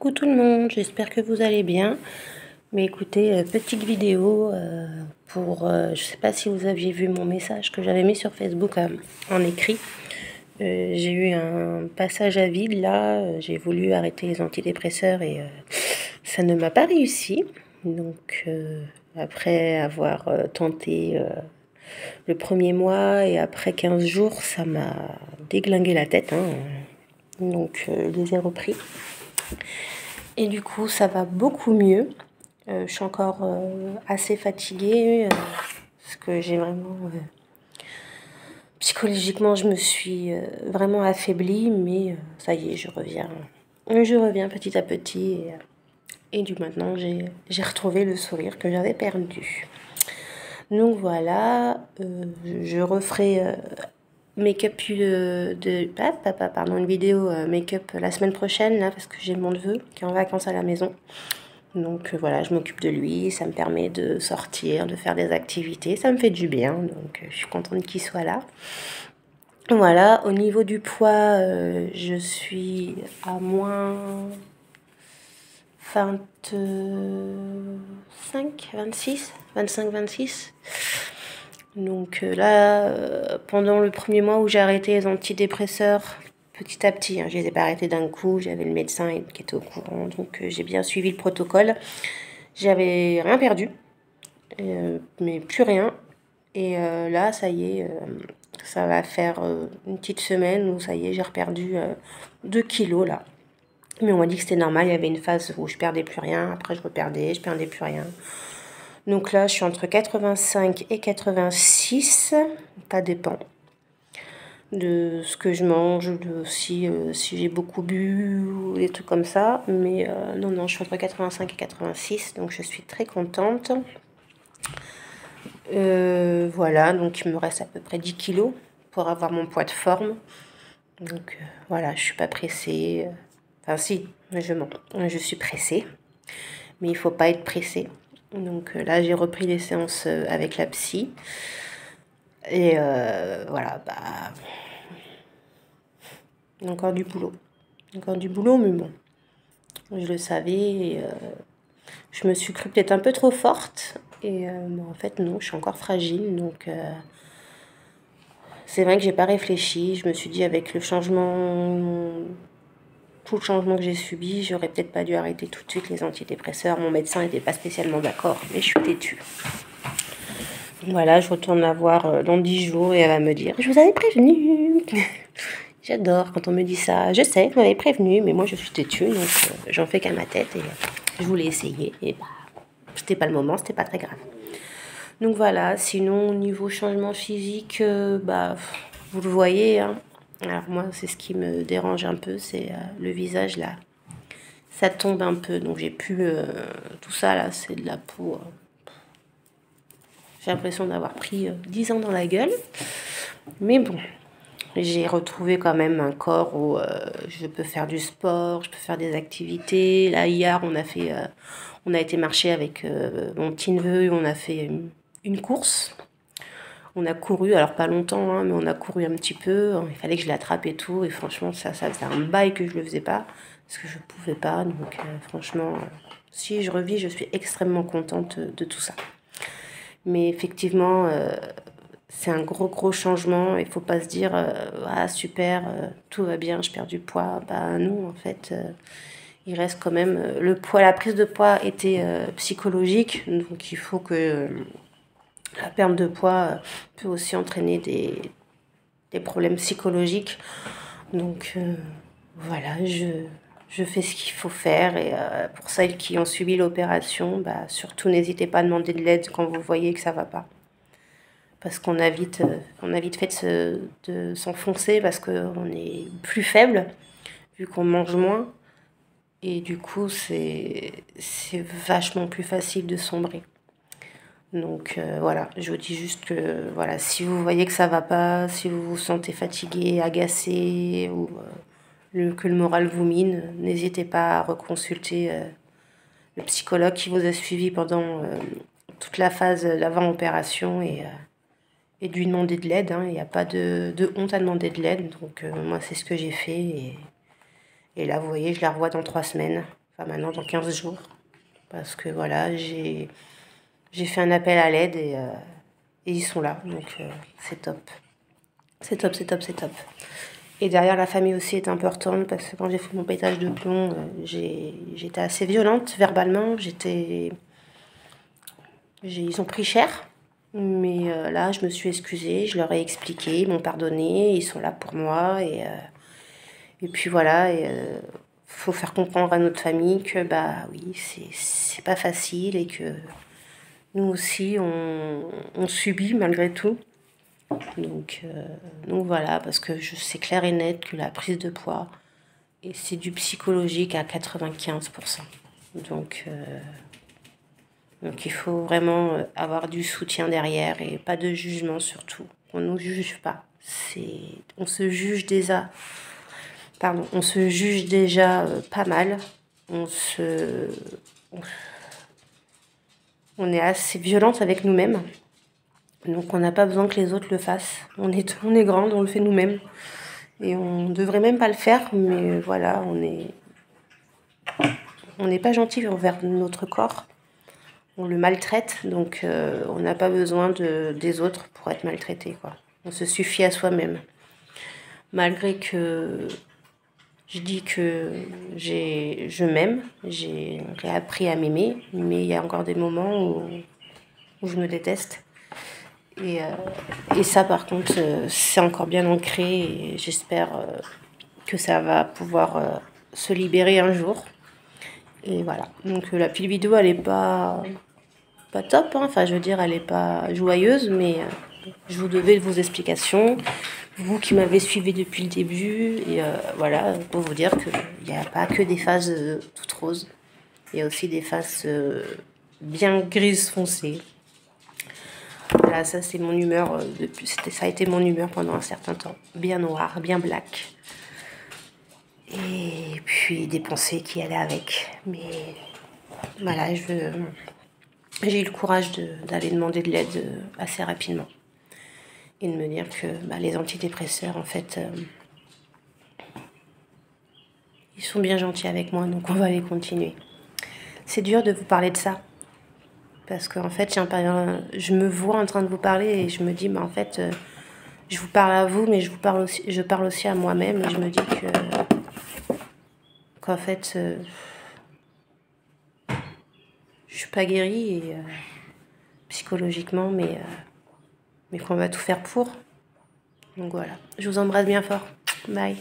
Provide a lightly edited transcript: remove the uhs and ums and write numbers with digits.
Coucou tout le monde, j'espère que vous allez bien. Mais écoutez, petite vidéo pour, je sais pas si vous aviez vu mon message que j'avais mis sur Facebook en écrit. J'ai eu un passage à vide là, j'ai voulu arrêter les antidépresseurs et ça ne m'a pas réussi. Donc après avoir tenté le premier mois et après 15 jours, ça m'a déglingué la tête, hein. Donc je les ai repris. Et du coup, ça va beaucoup mieux. Je suis encore assez fatiguée parce que j'ai vraiment... psychologiquement, je me suis vraiment affaiblie, mais ça y est, je reviens. Je reviens petit à petit et du maintenant, j'ai retrouvé le sourire que j'avais perdu. Donc voilà, je referai make-up une vidéo make-up la semaine prochaine là parce que j'ai mon neveu qui est en vacances à la maison. Donc voilà, je m'occupe de lui, ça me permet de sortir, de faire des activités, ça me fait du bien, donc je suis contente qu'il soit là. Voilà, au niveau du poids, je suis à moins 25, 26. Donc là, pendant le premier mois où j'ai arrêté les antidépresseurs, petit à petit, hein, je les ai pas arrêtés d'un coup, j'avais le médecin qui était au courant, donc j'ai bien suivi le protocole. J'avais rien perdu, mais plus rien. Et là, ça y est, ça va faire une petite semaine où ça y est, j'ai reperdu 2 kilos là. Mais on m'a dit que c'était normal, il y avait une phase où je perdais plus rien, après je reperdais, je perdais plus rien. Donc là, je suis entre 85 et 86, ça dépend de ce que je mange, si j'ai beaucoup bu ou des trucs comme ça. Mais non, je suis entre 85 et 86, donc je suis très contente. Voilà, donc il me reste à peu près 10 kilos pour avoir mon poids de forme. Donc voilà, je suis pas pressée. Enfin si, je mens. Je suis pressée, mais il faut pas être pressée. Donc là, j'ai repris les séances avec la psy. Et voilà, encore du boulot. Encore du boulot, mais bon, je le savais. Et, je me suis cru peut-être un peu trop forte. Et bon, en fait, non, je suis encore fragile. Donc c'est vrai que j'ai pas réfléchi. Je me suis dit avec le changement, tout le changement que j'ai subi, j'aurais peut-être pas dû arrêter tout de suite les antidépresseurs. Mon médecin n'était pas spécialement d'accord, mais je suis têtue. Voilà, je retourne la voir dans 10 jours et elle va me dire « Je vous avais prévenu !» J'adore quand on me dit ça. Je sais, vous m'avez prévenu, mais moi je suis têtue, donc j'en fais qu'à ma tête et je voulais essayer. Et c'était pas le moment, c'était pas très grave. Donc voilà, sinon au niveau changement physique, vous le voyez, hein. Alors moi c'est ce qui me dérange un peu, c'est le visage là. Ça tombe un peu, donc j'ai plus tout ça là, c'est de la peau. J'ai l'impression d'avoir pris 10 ans dans la gueule. Mais bon, j'ai retrouvé quand même un corps où je peux faire du sport, je peux faire des activités. Là, hier, on a été marcher avec mon petit neveu, on a fait une course. On a couru, alors pas longtemps, hein, mais on a couru un petit peu. Il fallait que je l'attrape et tout. Et franchement, ça faisait un bail que je le faisais pas, parce que je pouvais pas. Donc franchement, si je revis, je suis extrêmement contente de tout ça. Mais effectivement, c'est un gros changement. Il ne faut pas se dire ah super, tout va bien, je perds du poids. Bah non, en fait, il reste quand même le poids. La prise de poids était psychologique, donc il faut que la perte de poids peut aussi entraîner des problèmes psychologiques. Donc voilà, je fais ce qu'il faut faire et pour celles qui ont subi l'opération, surtout n'hésitez pas à demander de l'aide quand vous voyez que ça va pas. Parce qu'on a vite fait de s'enfoncer parce qu'on est plus faible, vu qu'on mange moins. Et du coup, c'est vachement plus facile de sombrer. Donc voilà, je vous dis juste que voilà, si vous voyez que ça va pas, si vous vous sentez fatigué, agacé ou que le moral vous mine, n'hésitez pas à reconsulter le psychologue qui vous a suivi pendant toute la phase d'avant-opération et de lui demander de l'aide. Hein. Il n'y a pas de honte à demander de l'aide. Donc moi, c'est ce que j'ai fait. Et là, vous voyez, je la revois dans 3 semaines. enfin maintenant dans 15 jours. Parce que voilà, j'ai fait un appel à l'aide et ils sont là. Donc c'est top. C'est top, c'est top, c'est top. Et derrière, la famille aussi est importante parce que quand j'ai fait mon pétage de plomb, j'étais assez violente verbalement. Ils ont pris cher. Mais là, je me suis excusée, je leur ai expliqué, ils m'ont pardonné, ils sont là pour moi. Et puis voilà, faut faire comprendre à notre famille que bah oui, c'est pas facile et que nous aussi, on subit malgré tout. Donc, donc voilà, parce que c'est clair et net que la prise de poids, et c'est du psychologique à 95%. Donc, donc il faut vraiment avoir du soutien derrière et pas de jugement surtout. On ne nous juge pas. On se juge déjà. Pardon, on se juge déjà pas mal. On se, on est assez violente avec nous-mêmes. Donc on n'a pas besoin que les autres le fassent. On est grande, on le fait nous-mêmes. Et on ne devrait même pas le faire, mais voilà, on n'est pas gentil envers notre corps. On le maltraite, donc on n'a pas besoin des autres pour être maltraité, quoi. On se suffit à soi-même. Malgré que je dis que je m'aime, j'ai réappris à m'aimer, mais il y a encore des moments où je me déteste. Et ça, par contre, c'est encore bien ancré et j'espère que ça va pouvoir se libérer un jour. Et voilà. Donc la petite vidéo, elle est pas top, hein. Enfin, je veux dire, elle est pas joyeuse, mais je vous devais vos explications. Vous qui m'avez suivi depuis le début, et voilà, pour vous dire qu'il n'y a pas que des phases toutes roses. Il y a aussi des phases bien grises foncées. Voilà, ça c'est mon humeur ça a été mon humeur pendant un certain temps. Bien noir, bien black. Et puis des pensées qui allaient avec. Mais voilà, j'ai eu le courage d'aller demander de l'aide assez rapidement. Et de me dire que les antidépresseurs, en fait, ils sont bien gentils avec moi, donc on va les continuer. C'est dur de vous parler de ça. Parce qu'en fait, je me vois en train de vous parler et je me dis, en fait, je vous parle à vous, mais je parle aussi à moi-même. Et je me dis qu'en fait, je suis pas guérie psychologiquement, mais qu'on va tout faire pour. Donc voilà, je vous embrasse bien fort. Bye.